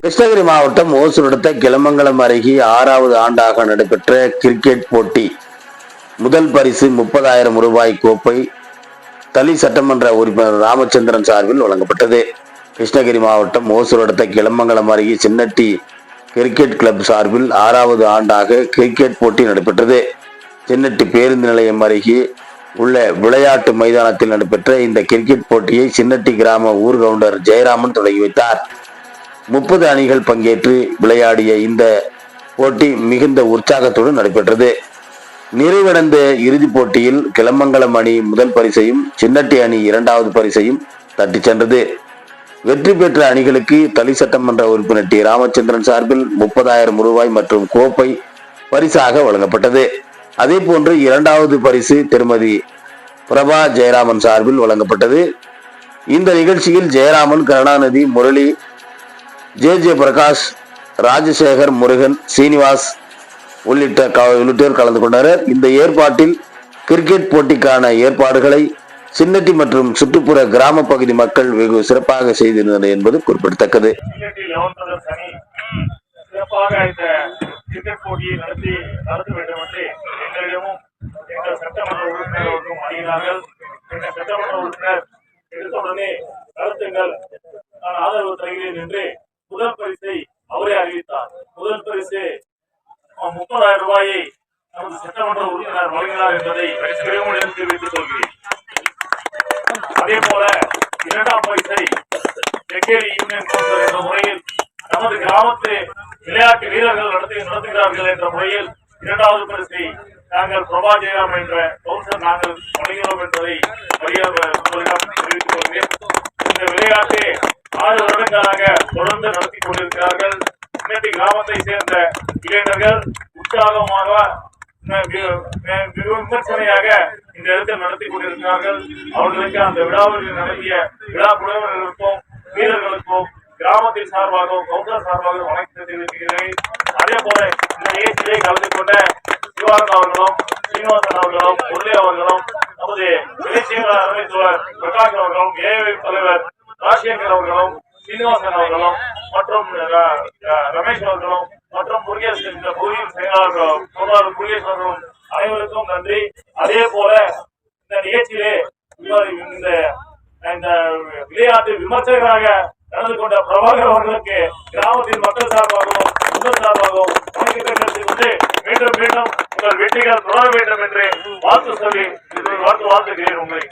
கிருஷ்ணகிரி மாவட்டம் ஓசூர் அடுத்த கிளமங்கலம் அருகே 6வது ஆண்டாக நடைபெற்ற கிரிக்கெட் போட்டி முதல் பரிசு 30,000 ரூபாய் கோப்பை தளி சட்டமன்ற உறுப்பினர் ராமச்சந்திரன் சார்பில் வழங்கப்பட்டது. கிருஷ்ணகிரி மாவட்டம் ஓசூர் அடுத்த கிளமங்கலம் அருகே சின்னட்டி கிரிக்கெட் கிளப் சார்பில் 6வது ஆண்டாக கிரிக்கெட் போட்டி நடைபெற்றது. சின்னட்டி பேருந்து நிலையம் அருகே உள்ள விளையாட்டு மைதானத்தில் நடைபெற்ற இந்த கிரிக்கெட் போட்டியை சின்னட்டி கிராம ஊர் கவுண்டர் ஜெயராமன் தொடங்கி வைத்தார். 30 அணிகள் பங்கேற்று விளையாடிய இந்த போட்டி மிகுந்த உற்சாகத்துடன் நடைபெற்றது. நிறைவடைந்த இறுதிப் போட்டியில் கிளமங்கலம் அணி முதல் பரிசையும் சின்னட்டி அணி 2வது பரிசையும் தட்டி சென்றது. வெற்றி பெற்ற அணிகளுக்கு தளி சட்டமன்ற உறுப்பினர் டி ராமச்சந்திரன் சார்பில் 30,000 ரூபாய் மற்றும் கோப்பை பரிசாக வழங்கப்பட்டது. அதே போன்று 2வது பரிசு திருமதி பிரபா ஜெயராமன் சார்பில் வழங்கப்பட்டது. இந்த நிகழ்ச்சியில் ஜெயராமன், கருணாநிதி, முரளி, ஜே பிரகாஷ், ராஜசேகர், முருகன், சீனிவாஸ் உள்ளிட்டோர் கலந்து கொண்டனர். இந்த ஏற்பாட்டில் கிரிக்கெட் போட்டிக்கான ஏற்பாடுகளை சின்னட்டி மற்றும் சுற்றுப்புற கிராம பகுதி மக்கள் வெகு சிறப்பாக செய்திருந்தனர் என்பது குறிப்பிடத்தக்கது. முதல் பரிசை அவரே அறிவித்தார். முதல் பரிசு 30,000 ரூபாயை நமது சட்டமன்ற உறுப்பினர் வழங்கினார் என்பதை தெரிவித்துக் கொள்கிறேன். அதே போல 2ஆம் பரிசை யூனியன் கவுன்சிலர் என்ற முறையில் நமது கிராமத்து விளையாட்டு வீரர்கள் நடத்துகிறார்கள் என்ற முறையில் 2வது பரிசை நாங்கள் பிரபா ஜெயராம் என்ற கவுன்சிலர் நாங்கள் வழங்குகிறோம் என்பதை தெரிவித்துக் கொள்கிறேன். இந்த விளையாட்டு 6 வருடங்களாக தொடர்ந்து நடத்தி கொண்டிருக்கிறார்கள். சின்னட்டி கிராமத்தை சேர்ந்த இளைஞர்கள் உற்சாகமாக விமர்சனையாக இந்த இடத்தில் நடத்தி கொண்டிருக்கிறார்கள். அவர்களுக்கு அந்த விழாவில் நடத்திய விழா குழுவினருக்கும் வீரர்களுக்கும் கிராமத்தின் சார்பாகவும் கவுன்சிலர் சார்பாகவும் வணக்கத்தை தெரிவிக்கிறேன். அதே போல இந்த நிகழ்ச்சியை கலந்து கொண்ட சிவானந்த் அவர்களும், சீனிவாசன் அவர்களும், முரளி அவர்களும், நமது இளைஞர் அமைச்சர் பிரகாஷ் அவர்களும், ஏஐ தலைவர் ராஜசேகர் அவர்களும், சீனிவாசன் அவர்களும் மற்றும் ரமேஷ் அவர்களும் மற்றும் முருகேஷ் என்ற பகுதியின் செயலாளர் முருகேஷ் அவர்களும் அனைவருக்கும் நன்றி. அதே போல இந்த நிகழ்ச்சியிலே இந்த விளையாட்டு விமர்சகராக நடந்து கொண்ட பிரபாகர் அவர்களுக்கு கிராமத்தின் மக்கள் சார்பாகவும் உங்கள் சார்பாகவும் வணக்கத்தை தெரிவித்துக் கொண்டு மீண்டும் மீண்டும் உங்கள் வெற்றிகள் தொடர வேண்டும் என்று வாழ்த்து சொல்லி வாழ்த்துகிறேன் உங்களை.